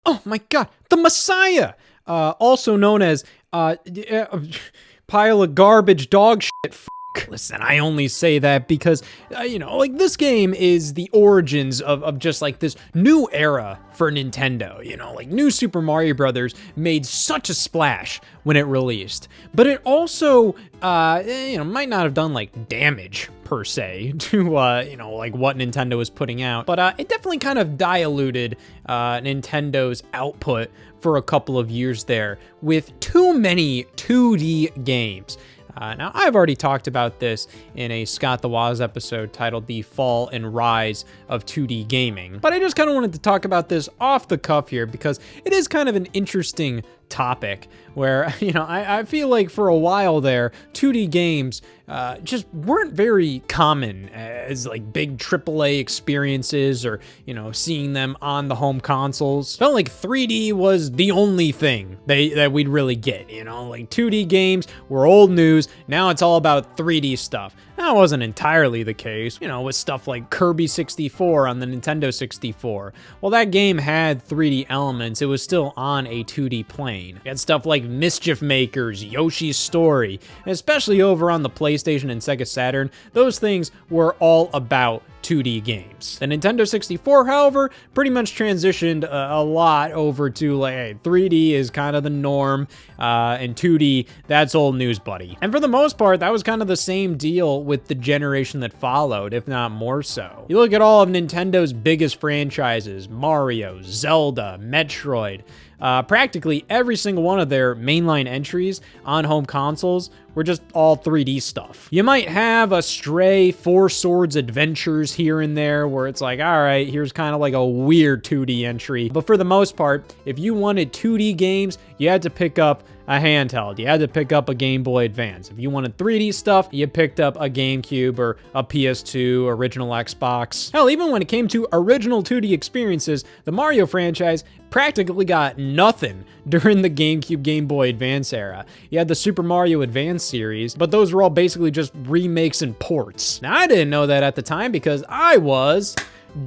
Oh my God, the Messiah, also known as pile of garbage dog shit. Listen, I only say that because, like this game is the origins of just like this new era for Nintendo. Like New Super Mario Brothers made such a splash when it released, but it also, might not have done like damage per se to, like what Nintendo was putting out, but it definitely kind of diluted Nintendo's output for a couple of years there with too many 2D games. Now, I've already talked about this in a Scott the Woz episode titled The Fall and Rise of 2D Gaming, but I just kind of wanted to talk about this off the cuff here because it is kind of an interesting topic where, I feel like for a while there, 2D games just weren't very common as like big AAA experiences or, seeing them on the home consoles. Felt like 3D was the only thing that we'd really get, like 2D games were old news. Now it's all about 3D stuff. That wasn't entirely the case, with stuff like Kirby 64 on the Nintendo 64. While that game had 3D elements, it was still on a 2D plane. You had stuff like Mischief Makers, Yoshi's Story, and especially over on the PlayStation and Sega Saturn, those things were all about 2D games. The Nintendo 64, however, pretty much transitioned a lot over to like, hey, 3D is kind of the norm, and 2D, that's old news, buddy. And for the most part, that was kind of the same deal with the generation that followed, if not more so. You look at all of Nintendo's biggest franchises, Mario, Zelda, Metroid, practically every single one of their mainline entries on home consoles were just all 3D stuff. You might have a stray Four Swords Adventures here and there where it's like, all right, here's kind of like a weird 2D entry. But for the most part, if you wanted 2D games, you had to pick up a handheld. You had to pick up a Game Boy Advance. If you wanted 3D stuff, you picked up a GameCube or a PS2, original Xbox. Hell, even when it came to original 2D experiences, the Mario franchise practically got nothing during the GameCube Game Boy Advance era. You had the Super Mario Advance series, but those were all basically just remakes and ports. Now, I didn't know that at the time because I was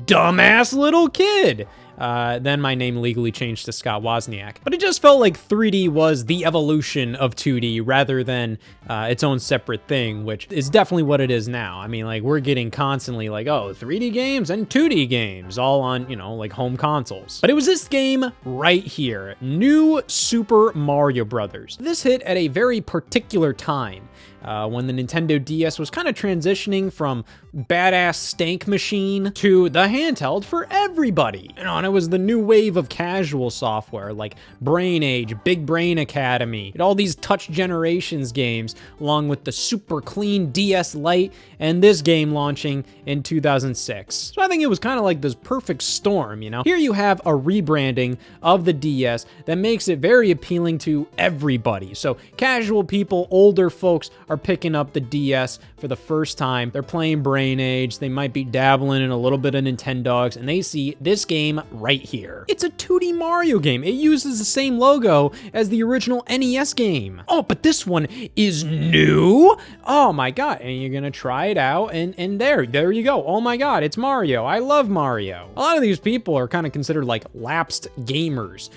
dumbass little kid. Then my name legally changed to Scott Wozniak. But it just felt like 3D was the evolution of 2D rather than its own separate thing, which is definitely what it is now. I mean, like, we're getting constantly like, oh, 3D games and 2D games all on, like home consoles. But it was this game right here, New Super Mario Brothers. This hit at a very particular time. When the Nintendo DS was kind of transitioning from badass stank machine to the handheld for everybody. And it was the new wave of casual software like Brain Age, Big Brain Academy, and all these Touch Generations games, along with the super clean DS Lite and this game launching in 2006. So I think it was kind of like this perfect storm, Here you have a rebranding of the DS that makes it very appealing to everybody. So casual people, older folks are picking up the DS for the first time. They're playing Brain Age. They might be dabbling in a little bit of Nintendogs, and they see this game right here. It's a 2D Mario game. It uses the same logo as the original NES game. Oh, but this one is new? Oh my God. And you're gonna try it out, and there you go. Oh my God, it's Mario. I love Mario. A lot of these people are kind of considered like lapsed gamers.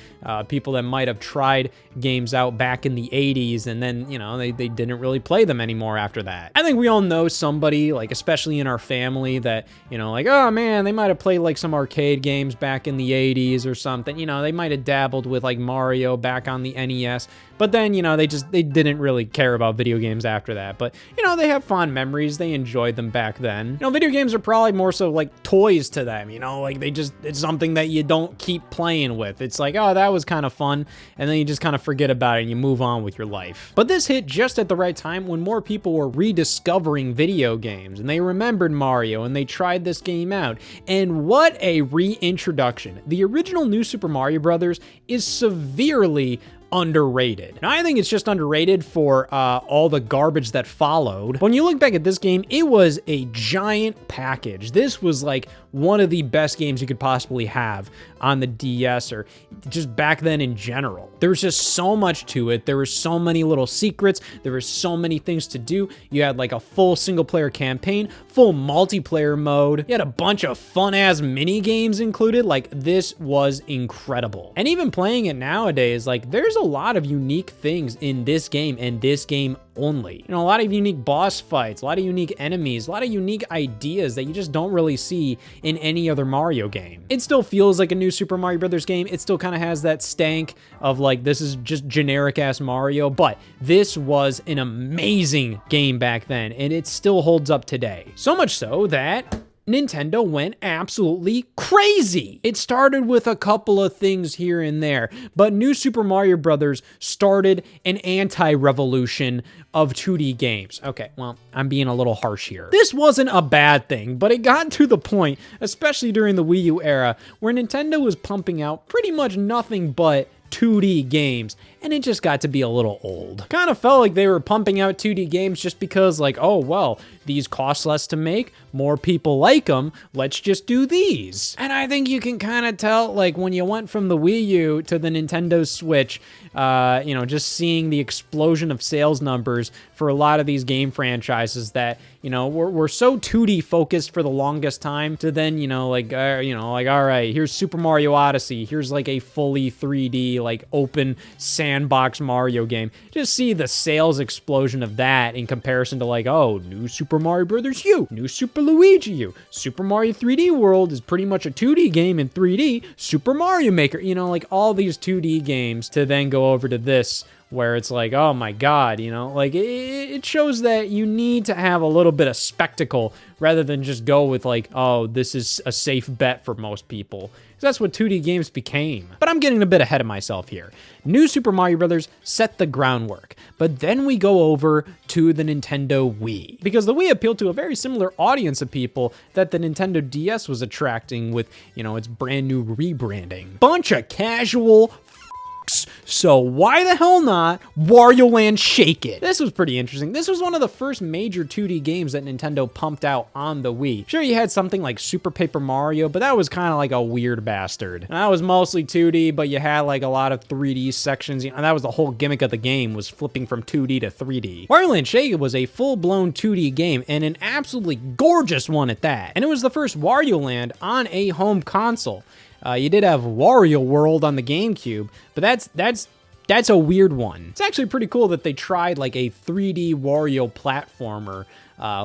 People that might have tried games out back in the 80s, and then, they didn't really play them anymore after that. I think we all know somebody, like especially in our family, that, like, oh man, they might have played like some arcade games back in the 80s or something. They might have dabbled with like Mario back on the NES, but then, they didn't really care about video games after that. But, they have fond memories. They enjoyed them back then. Video games are probably more so like toys to them, like it's something that you don't keep playing with. It's like, oh, that was kind of fun. And then you just kind of forget about it and you move on with your life. But this hit just at the right time when more people were rediscovering video games and they remembered Mario and they tried this game out. And what a reintroduction. The original New Super Mario Brothers is severely underrated. Now, I think it's just underrated for all the garbage that followed. When you look back at this game, it was a giant package. This was like one of the best games you could possibly have on the DS or just back then in general. There was just so much to it. There were so many little secrets. There were so many things to do. You had like a full single player campaign, full multiplayer mode. You had a bunch of fun ass mini games included. Like, this was incredible. And even playing it nowadays, like, there's a lot of unique things in this game and this game only. You know, a lot of unique boss fights, a lot of unique enemies, a lot of unique ideas that you just don't really see in any other Mario game. It still feels like a new Super Mario Brothers game. It still kind of has that stank of like, this is just generic ass Mario, but this was an amazing game back then, and it still holds up today. So much so that Nintendo went absolutely crazy. It started with a couple of things here and there, but New Super Mario Brothers started an anti-revolution of 2D games. Okay, well, I'm being a little harsh here. This wasn't a bad thing, but it got to the point, especially during the Wii U era, where Nintendo was pumping out pretty much nothing but 2D games, and it just got to be a little old. Kind of felt like they were pumping out 2D games just because, like, oh, well, these cost less to make, more people like them, let's just do these. And I think you can kind of tell, like, when you went from the Wii U to the Nintendo Switch, you know, just seeing the explosion of sales numbers for a lot of these game franchises that, you know, were so 2D focused for the longest time to then, like, all right, here's Super Mario Odyssey. Here's like a fully 3D, like open sandbox Mario game. Just see the sales explosion of that in comparison to like, oh, new Super Mario Brothers U, new Super Luigi U, Super Mario 3D World is pretty much a 2D game in 3D, Super Mario Maker, you know, like all these 2D games to then go over to this where it's like, oh my God, you know, like it shows that you need to have a little bit of spectacle rather than just go with like, oh, this is a safe bet for most people. That's what 2D games became. But I'm getting a bit ahead of myself here. New Super Mario Brothers set the groundwork, but then we go over to the Nintendo Wii. Because the Wii appealed to a very similar audience of people that the Nintendo DS was attracting with, you know, its brand new rebranding. Bunch of casual so why the hell not Wario Land Shake It? This was pretty interesting. This was one of the first major 2D games that Nintendo pumped out on the Wii. Sure, you had something like Super Paper Mario, but that was kind of like a weird bastard. And that was mostly 2D, but you had like a lot of 3D sections. You know, that was the whole gimmick of the game, was flipping from 2D to 3D. Wario Land Shake It was a full-blown 2D game, and an absolutely gorgeous one at that. And it was the first Wario Land on a home console. You did have Wario World on the GameCube, but that's a weird one. It's actually pretty cool that they tried like a 3D Wario platformer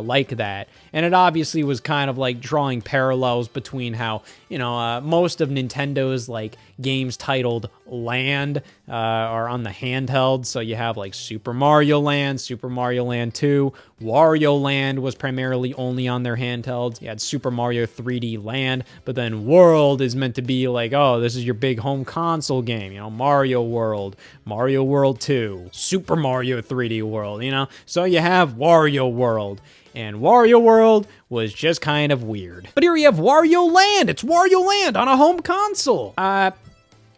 like that. And it obviously was kind of like drawing parallels between how, you know, most of Nintendo's like games titled Land are on the handheld. So you have like Super Mario Land, Super Mario Land 2, Wario Land was primarily only on their handhelds. You had Super Mario 3D Land, but then World is meant to be like, oh, this is your big home console game, you know, Mario World 2, Super Mario 3D World, you know? So you have Wario World. And Wario World was just kind of weird. But here we have Wario Land. It's Wario Land on a home console.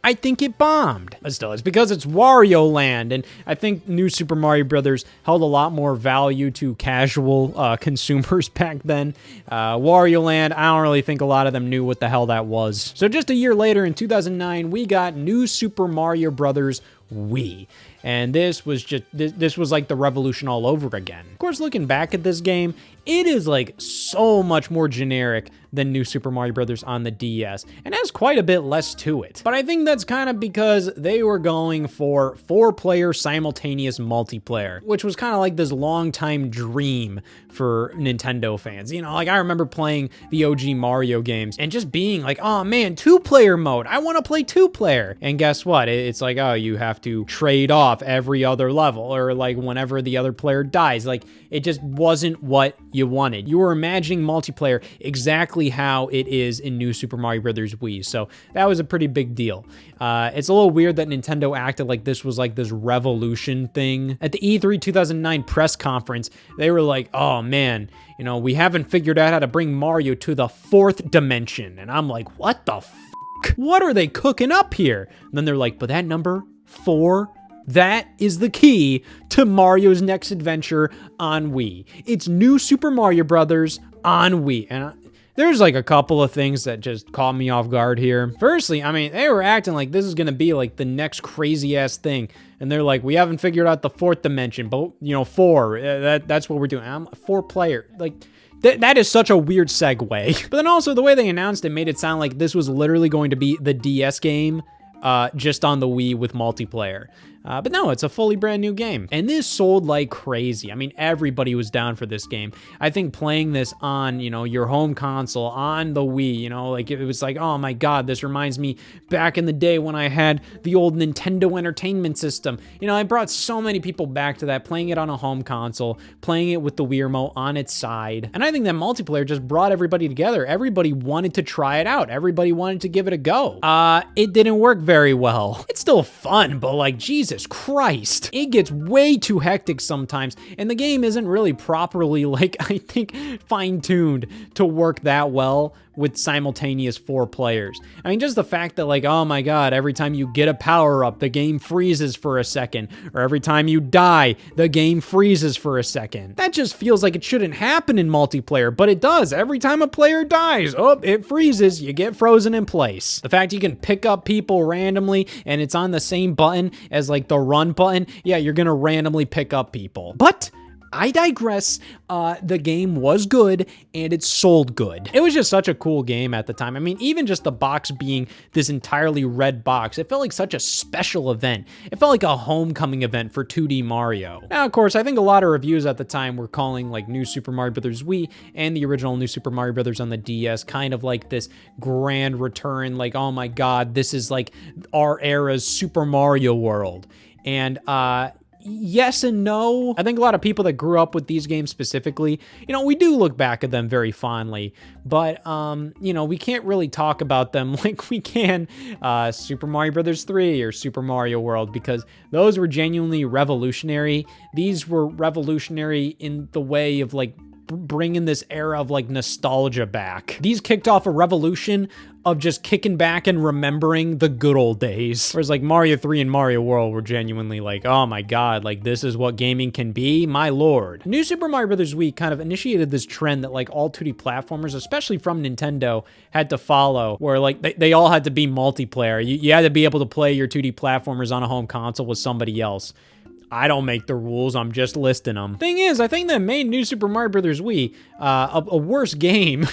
I think it bombed. But still, it's because it's Wario Land, and I think New Super Mario Brothers held a lot more value to casual consumers back then. Wario Land, I don't really think a lot of them knew what the hell that was. So just a year later, in 2009, we got New Super Mario Brothers Wii. And this was just, this was like the revolution all over again. Of course, looking back at this game, it is like so much more generic than New Super Mario Brothers on the DS, and has quite a bit less to it. But I think that's kind of because they were going for 4-player simultaneous multiplayer, which was kind of like this long-time dream for Nintendo fans. You know, like I remember playing the OG Mario games and just being like, oh man, 2-player mode, I want to play 2-player. And guess what? It's like, oh, you have to trade off every other level, or like whenever the other player dies. Like, it just wasn't what you wanted. You were imagining multiplayer exactly how it is in New Super Mario Brothers Wii. So that was a pretty big deal. It's a little weird that Nintendo acted like this was like this revolution thing. At the E3 2009 press conference, they were like, oh man, you know, we haven't figured out how to bring Mario to the 4th dimension. And I'm like, what the f***? What are they cooking up here? And then they're like, but that number 4, That is the key to Mario's next adventure on Wii. It's New Super Mario Brothers on Wii. And there's like a couple of things that just caught me off guard here. Firstly, I mean, they were acting like this is gonna be like the next crazy ass thing. And they're like, we haven't figured out the fourth dimension, but you know, 4, that's what we're doing. I'm a 4-player. Like, that is such a weird segue. But then also the way they announced it made it sound like this was literally going to be the DS game, just on the Wii with multiplayer. But no, it's a fully brand new game. And this sold like crazy. I mean, everybody was down for this game. I think playing this on, you know, your home console, on the Wii, you know, like it was like, oh my God, this reminds me back in the day when I had the old Nintendo Entertainment System. You know, I brought so many people back to that, playing it on a home console, playing it with the Wii remote on its side. And I think that multiplayer just brought everybody together. Everybody wanted to try it out. Everybody wanted to give it a go. It didn't work very well. It's still fun, but like, Jesus Christ, it gets way too hectic sometimes, and the game isn't really properly, like, I think, fine-tuned to work that well with simultaneous 4 players. I mean, just the fact that, like, oh my God, every time you get a power-up, the game freezes for a second, or every time you die, the game freezes for a second. That just feels like it shouldn't happen in multiplayer, but it does. Every time a player dies, oh, it freezes, you get frozen in place. The fact you can pick up people randomly, and it's on the same button as, like, the run button, yeah, you're gonna randomly pick up people. But I digress. The game was good and it sold good. It was just such a cool game at the time. I mean, even just the box being this entirely red box, it felt like such a special event. It felt like a homecoming event for 2D Mario. Now, of course, I think a lot of reviews at the time were calling like New Super Mario Bros. Wii and the original New Super Mario Bros. On the DS kind of like this grand return, like, oh my God, this is like our era's Super Mario World. And, yes and no. I think a lot of people that grew up with these games specifically, you know, we do look back at them very fondly, but, you know, we can't really talk about them like we can Super Mario Bros. 3 or Super Mario World, because those were genuinely revolutionary. These were revolutionary in the way of like bringing this era of like nostalgia back. These kicked off a revolution of just kicking back and remembering the good old days. Whereas like Mario 3 and Mario World were genuinely like, oh my God, like this is what gaming can be, my lord. New Super Mario Bros. Wii kind of initiated this trend that like all 2D platformers, especially from Nintendo, had to follow, where like they all had to be multiplayer. You had to be able to play your 2D platformers on a home console with somebody else. I don't make the rules, I'm just listing them. Thing is, I think that made New Super Mario Bros. Wii a worse game.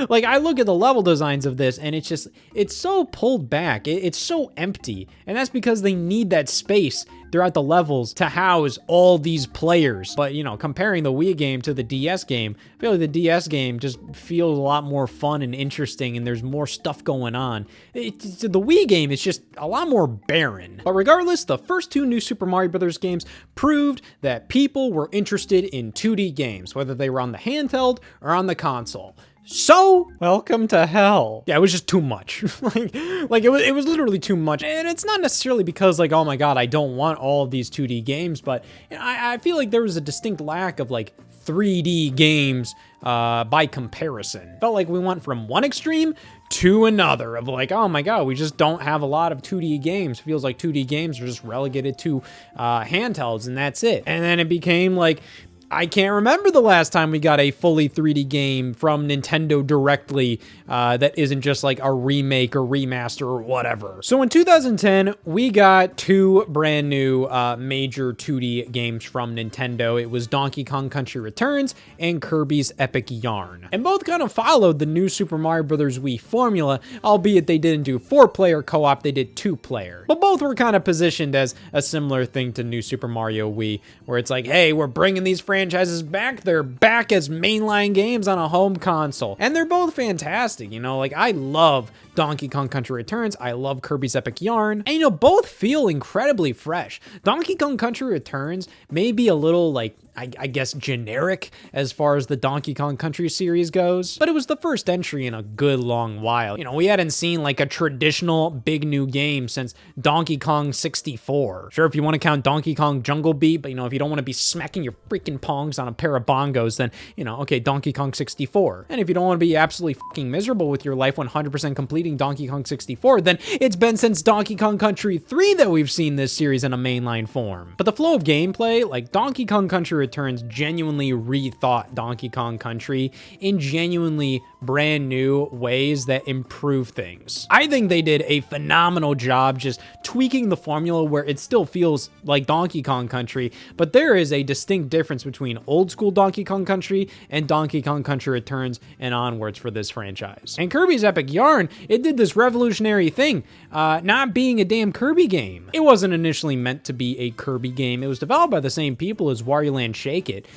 Like, I look at the level designs of this, and it's so pulled back. It's so empty, and that's because they need that space throughout the levels to house all these players. But, you know, comparing the Wii game to the DS game, I feel like the DS game just feels a lot more fun and interesting, and there's more stuff going on. The Wii game is just a lot more barren. But regardless, the first 2 New Super Mario Bros. Games proved that people were interested in 2D games, whether they were on the handheld or on the console. So, welcome to hell. Yeah, it was just too much. like it was literally too much. And it's not necessarily because like, oh my God, I don't want all of these 2D games, but you know, I feel like there was a distinct lack of like 3D games by comparison. Felt like we went from one extreme to another of like, oh my God, we just don't have a lot of 2D games. Feels like 2D games are just relegated to handhelds and that's it. And then it became like, I can't remember the last time we got a fully 3D game from Nintendo directly that isn't just like a remake or remaster or whatever. So in 2010, we got 2 brand new major 2D games from Nintendo. It was Donkey Kong Country Returns and Kirby's Epic Yarn. And both kind of followed the New Super Mario Bros. Wii formula, albeit they didn't do 4-player co-op, they did 2-player. But both were kind of positioned as a similar thing to New Super Mario Wii, where it's like, hey, we're bringing these franchises back. They're back as mainline games on a home console. And they're both fantastic, you know, like I love Donkey Kong Country Returns. I love Kirby's Epic Yarn. And you know, both feel incredibly fresh. Donkey Kong Country Returns may be a little like, I guess, generic as far as the Donkey Kong Country series goes, but it was the first entry in a good long while. You know, we hadn't seen like a traditional big new game since Donkey Kong 64. Sure, if you want to count Donkey Kong Jungle Beat, but you know, if you don't want to be smacking your freaking pongs on a pair of bongos, then, you know, okay, Donkey Kong 64. And if you don't want to be absolutely fucking miserable with your life 100% completing Donkey Kong 64, then it's been since Donkey Kong Country 3 that we've seen this series in a mainline form. But the flow of gameplay, like Donkey Kong Country Returns genuinely rethought Donkey Kong Country in genuinely brand new ways that improve things. I think they did a phenomenal job just tweaking the formula where it still feels like Donkey Kong Country, but there is a distinct difference between old school Donkey Kong Country and Donkey Kong Country Returns and onwards for this franchise. And Kirby's Epic Yarn, it did this revolutionary thing, not being a damn Kirby game. It wasn't initially meant to be a Kirby game. It was developed by the same people as Wario Land Shake It,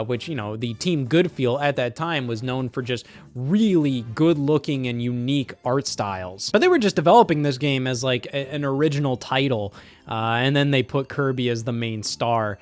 which, you know, the Team Goodfeel at that time was known for just really good looking and unique art styles. But they were just developing this game as like an original title, and then they put Kirby as the main star.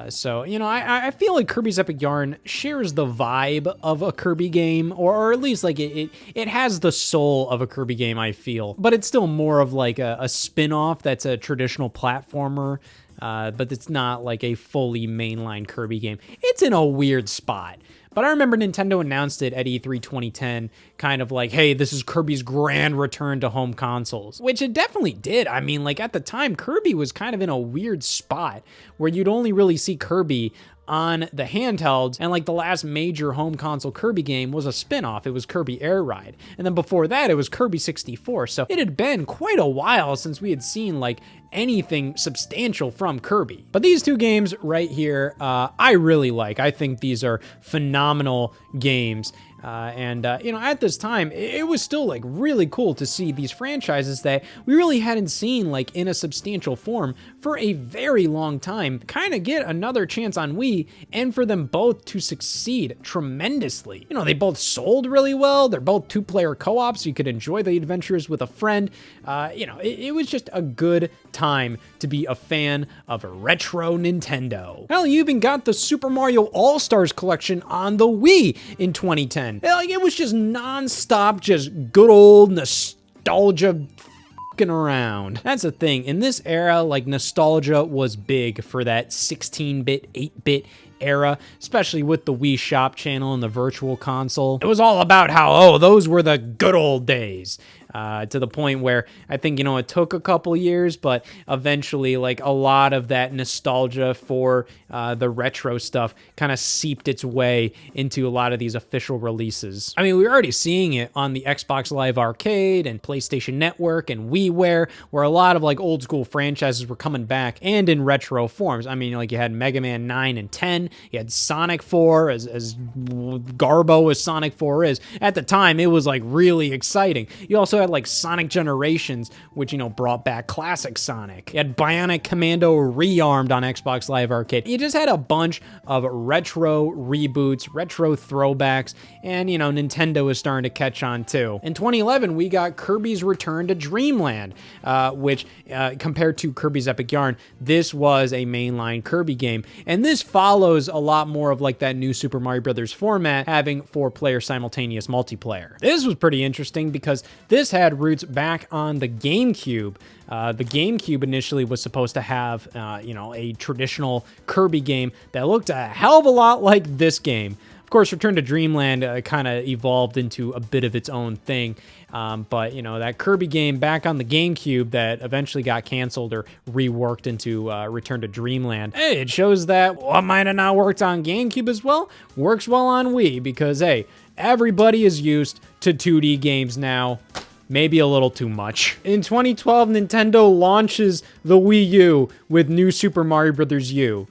So, you know, I feel like Kirby's Epic Yarn shares the vibe of a Kirby game, or at least like it has the soul of a Kirby game, I feel. But it's still more of like a spin-off that's a traditional platformer, but it's not like a fully mainline Kirby game. It's in a weird spot. But I remember Nintendo announced it at E3 2010, kind of like, hey, this is Kirby's grand return to home consoles, which it definitely did. I mean, like at the time, Kirby was kind of in a weird spot where you'd only really see Kirby on the handhelds, and like the last major home console Kirby game was a spin-off. It was Kirby Air Ride. And then before that, it was Kirby 64. So it had been quite a while since we had seen like anything substantial from Kirby. But these two games right here, I really like. I think these are phenomenal games. You know, at this time, it was still like really cool to see these franchises that we really hadn't seen like in a substantial form for a very long time kind of get another chance on Wii, and for them both to succeed tremendously. You know, they both sold really well. They're both two-player co-ops, so you could enjoy the adventures with a friend. You know, it was just a good time to be a fan of a retro Nintendo. Hell, you even got the Super Mario All-Stars collection on the Wii in 2010. Like, it was just non-stop, just good old nostalgia fucking around. That's the thing. In this era, like, nostalgia was big for that 16-bit, 8-bit era, especially with the Wii Shop channel and the Virtual Console. It was all about how, oh, those were the good old days. To the point where I think, you know, it took a couple years, but eventually, like, a lot of that nostalgia for the retro stuff kind of seeped its way into a lot of these official releases. I mean, we were already seeing it on the Xbox Live Arcade and PlayStation Network and WiiWare, where a lot of, like, old school franchises were coming back and in retro forms. I mean, like, you had Mega Man 9 and 10, you had Sonic 4, as garbo as Sonic 4 is. At the time, it was, like, really exciting. You also had like Sonic Generations, which, you know, brought back classic Sonic. You had Bionic Commando Rearmed on Xbox Live Arcade. You just had a bunch of retro reboots, retro throwbacks, and, you know, Nintendo was starting to catch on too. In 2011, we got Kirby's Return to Dreamland, which compared to Kirby's Epic Yarn, this was a mainline Kirby game. And this follows a lot more of like that new Super Mario Brothers format, having 4-player simultaneous multiplayer. This was pretty interesting because this had roots back on the GameCube. The GameCube initially was supposed to have, you know, a traditional Kirby game that looked a hell of a lot like this game. Of course, Return to Dreamland kind of evolved into a bit of its own thing. But, you know, that Kirby game back on the GameCube that eventually got canceled or reworked into Return to Dreamland, hey, it shows that what might have not worked on GameCube as well works well on Wii, because, hey, everybody is used to 2D games now. Maybe a little too much. In 2012, Nintendo launches the Wii U with New Super Mario Bros. U.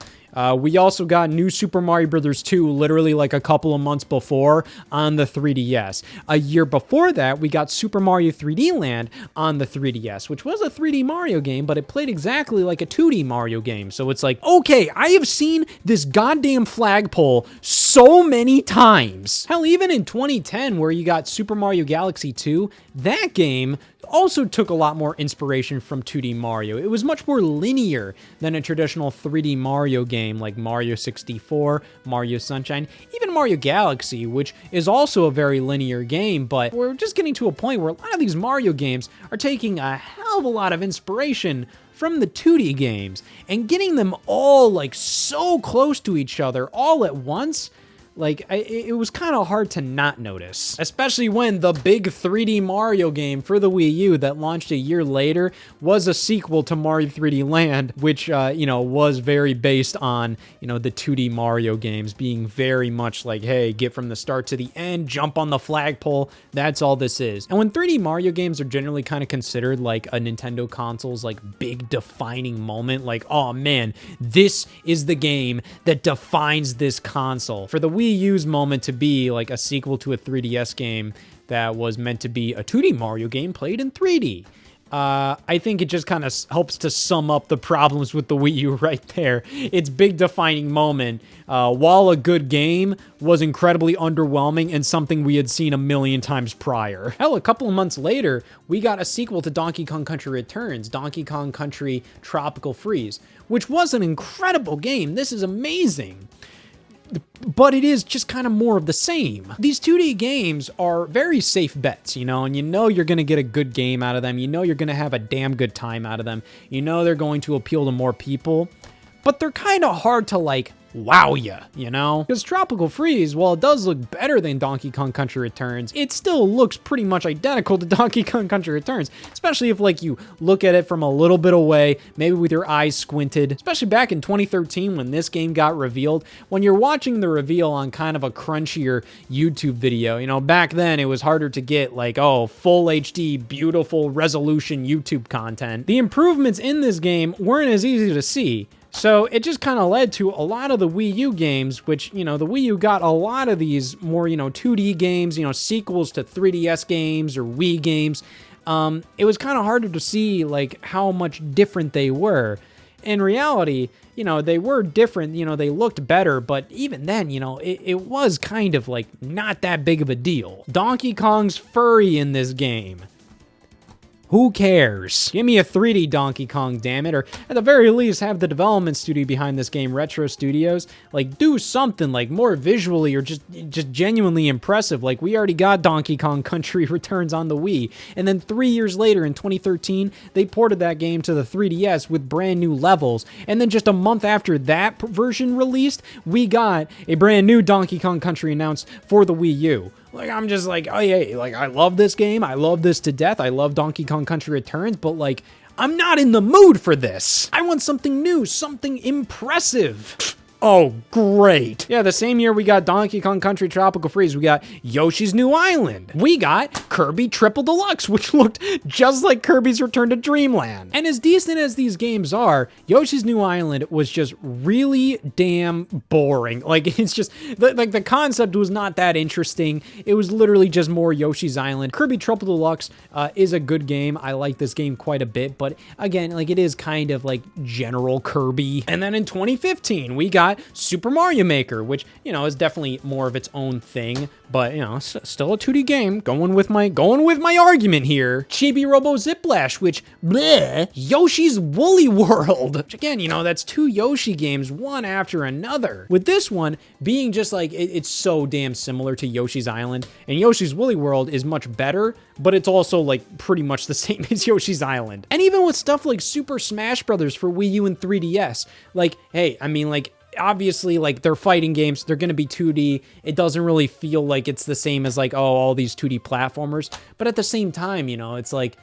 We also got New Super Mario Bros. 2 literally like a couple of months before on the 3DS. A year before that, we got Super Mario 3D Land on the 3DS, which was a 3D Mario game, but it played exactly like a 2D Mario game. So it's like, okay, I have seen this goddamn flagpole so so many times. Hell, even in 2010, where you got Super Mario Galaxy 2, that game also took a lot more inspiration from 2D Mario. It was much more linear than a traditional 3D Mario game like Mario 64, Mario Sunshine, even Mario Galaxy, which is also a very linear game, but we're just getting to a point where a lot of these Mario games are taking a hell of a lot of inspiration from the 2D games and getting them all like so close to each other all at once. Like, it was kind of hard to not notice, especially when the big 3D Mario game for the Wii U that launched a year later was a sequel to Mario 3D Land, which, you know, was very based on, you know, the 2D Mario games being very much like, hey, get from the start to the end, jump on the flagpole, that's all this is. And when 3D Mario games are generally kind of considered like a Nintendo console's like big defining moment, like, oh man, this is the game that defines this console. For the Wii U's moment to be like a sequel to a 3DS game that was meant to be a 2D Mario game played in 3D. I think it just kind of helps to sum up the problems with the Wii U right there. Its big defining moment, while a good game, was incredibly underwhelming and something we had seen a million times prior. Hell, a couple of months later, we got a sequel to Donkey Kong Country Returns, Donkey Kong Country Tropical Freeze, which was an incredible game. This is amazing. But it is just kind of more of the same. These 2D games are very safe bets, you know, and you know you're going to get a good game out of them. You know you're going to have a damn good time out of them. You know they're going to appeal to more people, but they're kind of hard to like wow ya, you know? Because Tropical Freeze, while it does look better than Donkey Kong Country Returns, it still looks pretty much identical to Donkey Kong Country Returns, especially if like you look at it from a little bit away, maybe with your eyes squinted, especially back in 2013 when this game got revealed. When you're watching the reveal on kind of a crunchier YouTube video, you know, back then it was harder to get like, oh, full HD, beautiful resolution YouTube content. The improvements in this game weren't as easy to see. So it just kind of led to a lot of the Wii U games, which, you know, the Wii U got a lot of these more, you know, 2D games, you know, sequels to 3DS games or Wii games. It was kind of harder to see, like, how much different they were. In reality, you know, they were different, you know, they looked better, but even then, you know, it was kind of, like, not that big of a deal. Donkey Kong's furry in this game. Who cares? Give me a 3D Donkey Kong, damn it, or at the very least have the development studio behind this game, Retro Studios, like do something like more visually or just genuinely impressive. Like we already got Donkey Kong Country Returns on the Wii, and then 3 years later in 2013, they ported that game to the 3DS with brand new levels, and then just a month after that version released, we got a brand new Donkey Kong Country announced for the Wii U. Like, I'm just like, oh yeah, like, I love this game. I love this to death. I love Donkey Kong Country Returns, but like, I'm not in the mood for this. I want something new, something impressive. Oh, great. Yeah, the same year we got Donkey Kong Country Tropical Freeze, we got Yoshi's New Island. We got Kirby Triple Deluxe, which looked just like Kirby's Return to Dreamland. And as decent as these games are, Yoshi's New Island was just really damn boring. Like, it's just, the concept was not that interesting. It was literally just more Yoshi's Island. Kirby Triple Deluxe is a good game. I like this game quite a bit, but again, like, it is kind of like general Kirby. And then in 2015, we got Super Mario Maker, which, you know, is definitely more of its own thing, but, you know, still a 2D game. Going with my argument here. Chibi Robo Ziplash, which, bleh, Yoshi's Woolly World, which again, you know, that's two Yoshi games, one after another. With this one being just like, it's so damn similar to Yoshi's Island, and Yoshi's Woolly World is much better, but it's also like pretty much the same as Yoshi's Island. And even with stuff like Super Smash Brothers for Wii U and 3DS, like, hey, I mean, like, obviously, like, they're fighting games, they're gonna be 2D. It doesn't really feel like it's the same as like, oh, all these 2D platformers, but at the same time, you know, it's like,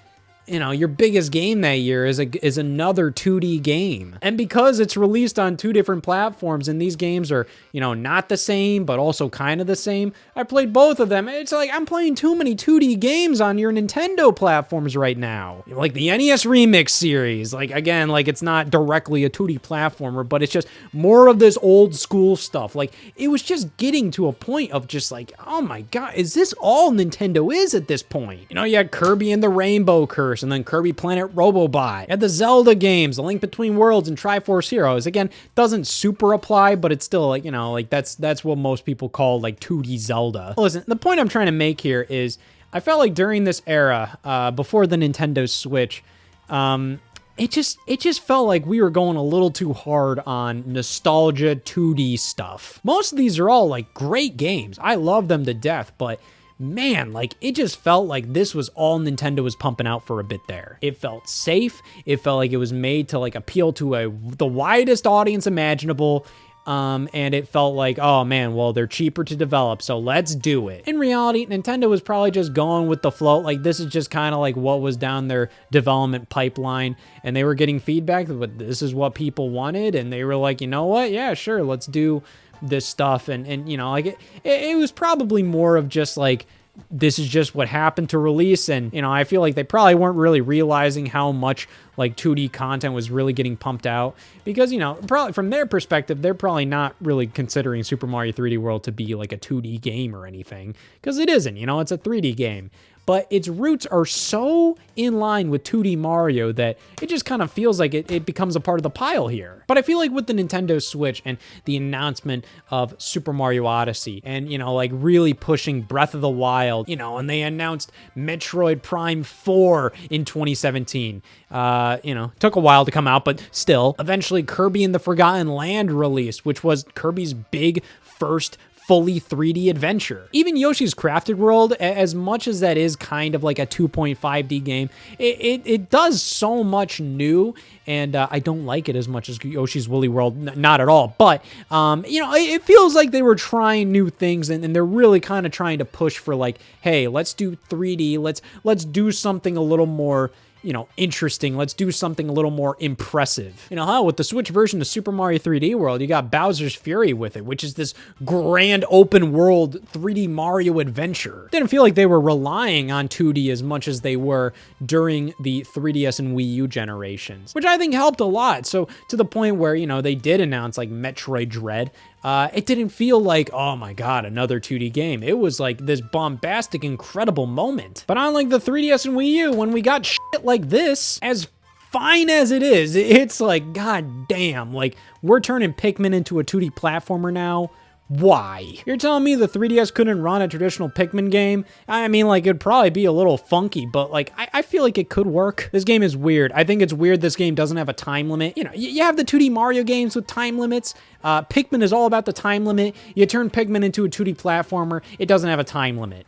you know, your biggest game that year is another 2D game. And because it's released on two different platforms and these games are, you know, not the same, but also kind of the same, I played both of them. It's like, I'm playing too many 2D games on your Nintendo platforms right now. Like the NES Remix series, like, again, like, it's not directly a 2D platformer, but it's just more of this old school stuff. Like, it was just getting to a point of just like, oh my God, is this all Nintendo is at this point? You know, you had Kirby and the Rainbow Curse, Universe, and then Kirby Planet Robobot. You had the Zelda games, The Link Between Worlds and Triforce Heroes. Again, doesn't super apply, but it's still like, you know, like that's what most people call like 2D Zelda. Listen, the point I'm trying to make here is I felt like during this era, before the Nintendo Switch, it just felt like we were going a little too hard on nostalgia 2D stuff. Most of these are all like great games. I love them to death, but man, like it just felt like this was all Nintendo was pumping out for a bit there. It felt safe. It felt like it was made to like appeal to the widest audience imaginable. And it felt like, oh man, well, they're cheaper to develop, so let's do it. In reality, Nintendo was probably just going with the flow. Like, this is just kind of like what was down their development pipeline, and they were getting feedback that this is what people wanted, and they were like, you know what? Yeah, sure, let's do this stuff. And you know, like, it was probably more of just like, this is just what happened to release. And, you know, I feel like they probably weren't really realizing how much like 2D content was really getting pumped out because, you know, probably from their perspective, they're probably not really considering Super Mario 3D World to be like a 2D game or anything because it isn't, you know, it's a 3D game. But its roots are so in line with 2D Mario that it just kind of feels like it becomes a part of the pile here. But I feel like with the Nintendo Switch and the announcement of Super Mario Odyssey and, you know, like really pushing Breath of the Wild, you know, and they announced Metroid Prime 4 in 2017. You know, took a while to come out, but still. Eventually, Kirby and the Forgotten Land released, which was Kirby's big first fully 3D adventure. Even Yoshi's Crafted World, as much as that is kind of like a 2.5D game, it does so much new, and I don't like it as much as Yoshi's Woolly World, not at all. But, you know, it feels like they were trying new things, and they're really kind of trying to push for like, hey, let's do 3D, let's do something a little more, you know, interesting. Let's do something a little more impressive. You know, hell, with the Switch version of Super Mario 3D World, you got Bowser's Fury with it, which is this grand open world 3D Mario adventure. Didn't feel like they were relying on 2D as much as they were during the 3DS and Wii U generations, which I think helped a lot. So to the point where, you know, they did announce like Metroid Dread. It didn't feel like, oh my god, another 2D game. It was like this bombastic, incredible moment. But unlike the 3DS and Wii U, when we got shit like this, as fine as it is, it's like, god damn, like, we're turning Pikmin into a 2D platformer now. Why? You're telling me the 3DS couldn't run a traditional Pikmin game? I mean, like, it'd probably be a little funky, but, like, I feel like it could work. This game is weird. I think it's weird this game doesn't have a time limit. You know, you have the 2D Mario games with time limits. Pikmin is all about the time limit. You turn Pikmin into a 2D platformer, it doesn't have a time limit.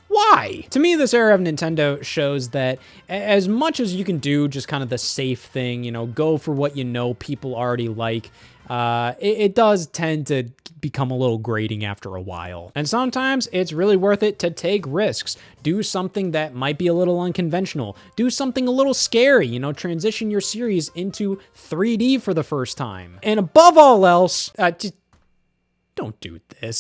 Why? To me, this era of Nintendo shows that as much as you can do just kind of the safe thing, you know, go for what you know people already like, it does tend to become a little grating after a while. And sometimes it's really worth it to take risks. Do something that might be a little unconventional. Do something a little scary, you know, transition your series into 3D for the first time. And above all else, just don't do this.